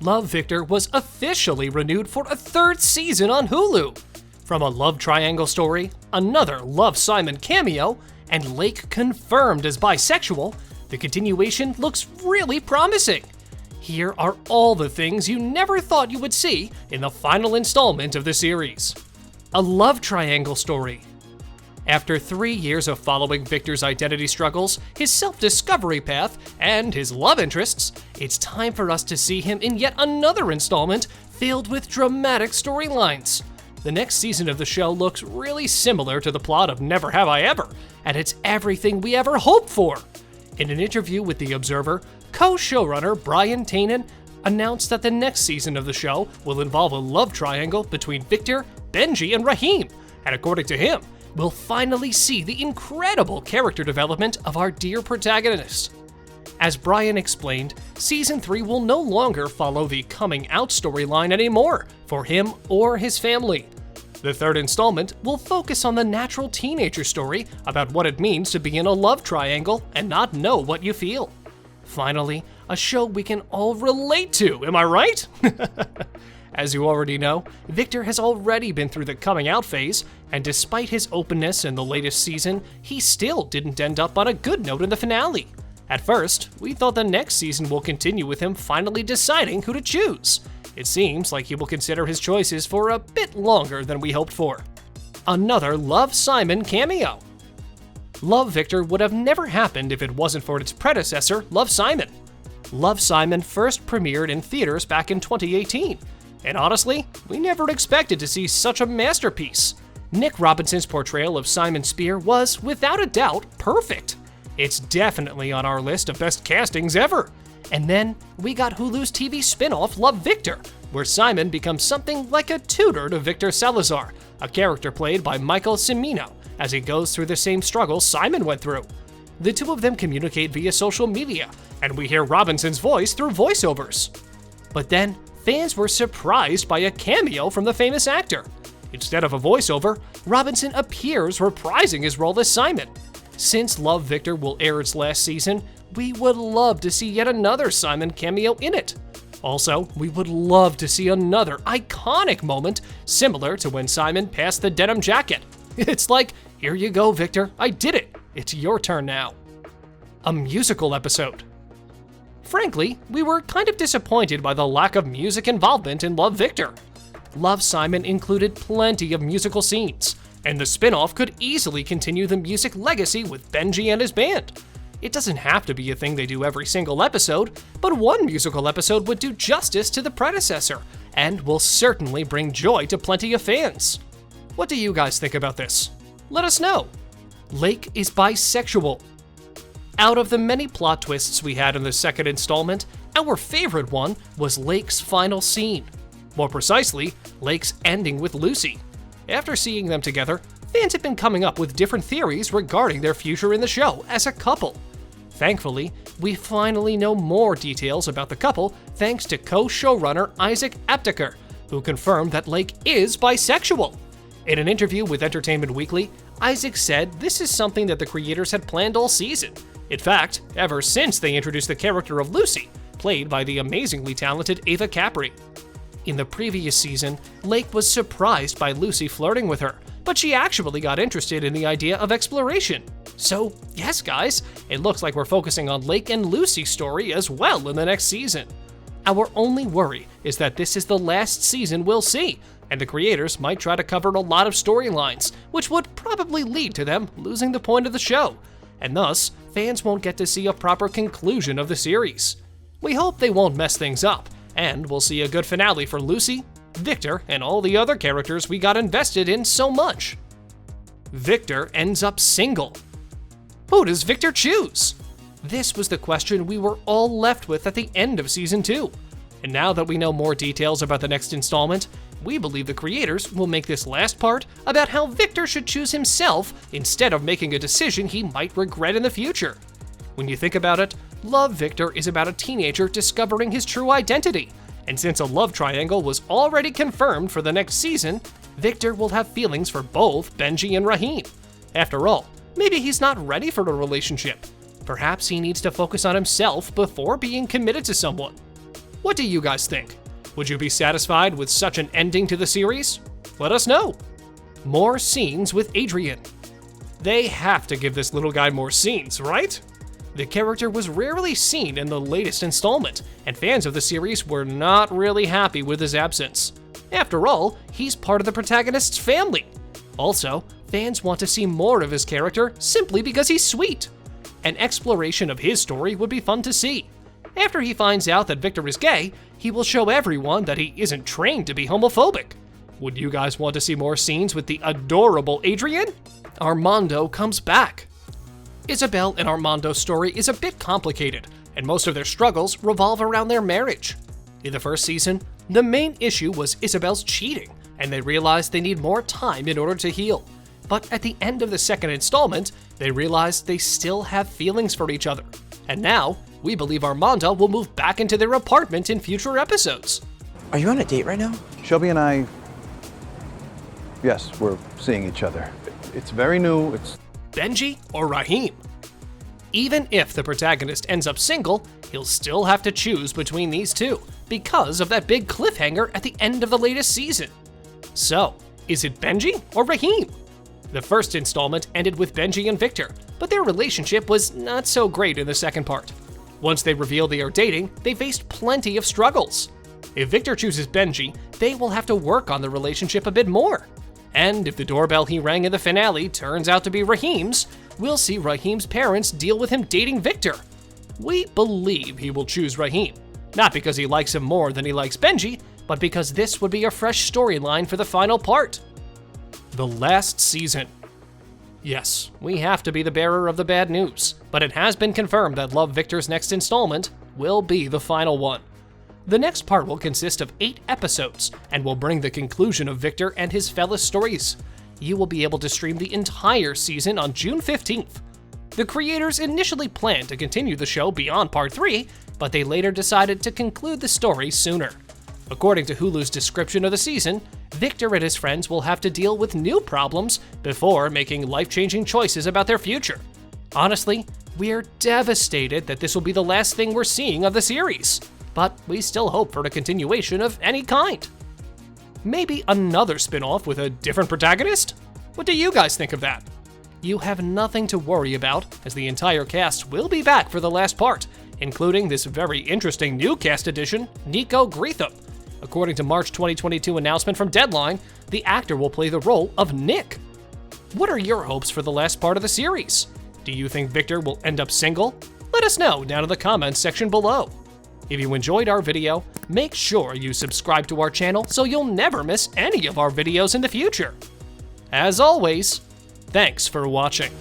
Love, Victor was officially renewed for a third season on Hulu. From a love triangle story, another Love Simon cameo, and Lake confirmed as bisexual, the continuation looks really promising. Here are all the things you never thought you would see in the final installment of the series. A love triangle story. After 3 years of following Victor's identity struggles, his self-discovery path, and his love interests, it's time for us to see him in yet another installment filled with dramatic storylines. The next season of the show looks really similar to the plot of Never Have I Ever, and it's everything we ever hoped for. In an interview with The Observer, co-showrunner Brian Tannen announced that the next season of the show will involve a love triangle between Victor, BENJI, and RAHIM, and according to him, we'll finally see the incredible character development of our dear protagonist. As Brian explained, Season 3 will no longer follow the coming out storyline anymore for him or his family. The third installment will focus on the natural teenager story about what it means to be in a love triangle and not know what you feel. Finally, a show we can all relate to, am I right? As you already know, Victor has already been through the coming out phase, and despite his openness in the latest season, he still didn't end up on a good note in the finale. At first, we thought the next season will continue with him finally deciding who to choose. It seems like he will consider his choices for a bit longer than we hoped for. Another Love Simon cameo. Love Victor would have never happened if it wasn't for its predecessor, Love Simon. Love Simon first premiered in theaters back in 2018. And honestly, we never expected to see such a masterpiece. Nick Robinson's portrayal of Simon Spear was, without a doubt, perfect. It's definitely on our list of best castings ever. And then we got Hulu's TV spin-off Love Victor, where Simon becomes something like a tutor to Victor Salazar, a character played by Michael Cimino, as he goes through the same struggles Simon went through. The two of them communicate via social media, and we hear Robinson's voice through voiceovers. But then, fans were surprised by a cameo from the famous actor. Instead of a voiceover, Robinson appears reprising his role as Simon. Since Love Victor will air its last season, we would love to see yet another Simon cameo in it. Also, we would love to see another iconic moment similar to when Simon passed the denim jacket. It's like, here you go, Victor, I did it. It's your turn now. A musical episode. Frankly, we were kind of disappointed by the lack of music involvement in Love Victor. Love Simon included plenty of musical scenes, and the spin-off could easily continue the music legacy with BENJI and his band. It doesn't have to be a thing they do every single episode, but one musical episode would do justice to the predecessor, and will certainly bring joy to plenty of fans. What do you guys think about this? Let us know. Lake is bisexual. Out of the many plot twists we had in the second installment, our favorite one was Lake's final scene. More precisely, Lake's ending with Lucy. After seeing them together, fans have been coming up with different theories regarding their future in the show as a couple. Thankfully, we finally know more details about the couple thanks to co-showrunner Isaac Aptaker, who confirmed that Lake is bisexual. In an interview with Entertainment Weekly, Isaac said this is something that the creators had planned all season. In fact, ever since they introduced the character of Lucy, played by the amazingly talented Ava Capri. In the previous season, Lake was surprised by Lucy flirting with her, but she actually got interested in the idea of exploration. So, yes guys, it looks like we're focusing on Lake and Lucy's story as well in the next season. Our only worry is that this is the last season we'll see, and the creators might try to cover a lot of storylines, which would probably lead to them losing the point of the show, and thus, fans won't get to see a proper conclusion of the series. We hope they won't mess things up, and we'll see a good finale for Lucy, Victor, and all the other characters we got invested in so much. Victor ends up single. Who does Victor choose? This was the question we were all left with at the end of Season 2. And now that we know more details about the next installment, we believe the creators will make this last part about how Victor should choose himself instead of making a decision he might regret in the future. When you think about it, Love Victor is about a teenager discovering his true identity, and since a love triangle was already confirmed for the next season, Victor will have feelings for both BENJI and RAHIM. After all, maybe he's not ready for a relationship. Perhaps he needs to focus on himself before being committed to someone. What do you guys think? Would you be satisfied with such an ending to the series? Let us know. More scenes with Adrian. They have to give this little guy more scenes, right? The character was rarely seen in the latest installment, and fans of the series were not really happy with his absence. After all, he's part of the protagonist's family. Also, fans want to see more of his character simply because he's sweet. An exploration of his story would be fun to see. After he finds out that Victor is gay, he will show everyone that he isn't trained to be homophobic. Would you guys want to see more scenes with the adorable Adrian? Armando comes back. Isabel and Armando's story is a bit complicated, and most of their struggles revolve around their marriage. In the first season, the main issue was Isabel's cheating, and they realized they need more time in order to heal. But at the end of the second installment, they realized they still have feelings for each other. And now, we believe Armando will move back into their apartment in future episodes. Are you on a date right now? Shelby and I, yes, we're seeing each other. It's very new, it's... Benji or Rahim? Even if the protagonist ends up single, he'll still have to choose between these two because of that big cliffhanger at the end of the latest season. So, is it Benji or Rahim? The first installment ended with Benji and Victor, but their relationship was not so great in the second part. Once they reveal they are dating, they faced plenty of struggles. If Victor chooses Benji, they will have to work on the relationship a bit more. And if the doorbell he rang in the finale turns out to be Rahim's, we'll see Rahim's parents deal with him dating Victor. We believe he will choose Rahim, not because he likes him more than he likes Benji, but because this would be a fresh storyline for the final part. The last season. Yes, we have to be the bearer of the bad news, but it has been confirmed that Love Victor's next installment will be the final one. The next part will consist of 8 episodes and will bring the conclusion of Victor and his fella's stories. You will be able to stream the entire season on June 15th. The creators initially planned to continue the show beyond part 3, but they later decided to conclude the story sooner. According to Hulu's description of the season, Victor and his friends will have to deal with new problems before making life-changing choices about their future. Honestly, we're devastated that this will be the last thing we're seeing of the series, but we still hope for a continuation of any kind. Maybe another spin-off with a different protagonist? What do you guys think of that? You have nothing to worry about, as the entire cast will be back for the last part, including this very interesting new cast addition, Nico Greetham. According to March 2022 announcement from Deadline, the actor will play the role of Nick. What are your hopes for the last part of the series? Do you think Victor will end up single? Let us know down in the comments section below. If you enjoyed our video, make sure you subscribe to our channel so you'll never miss any of our videos in the future. As always, thanks for watching.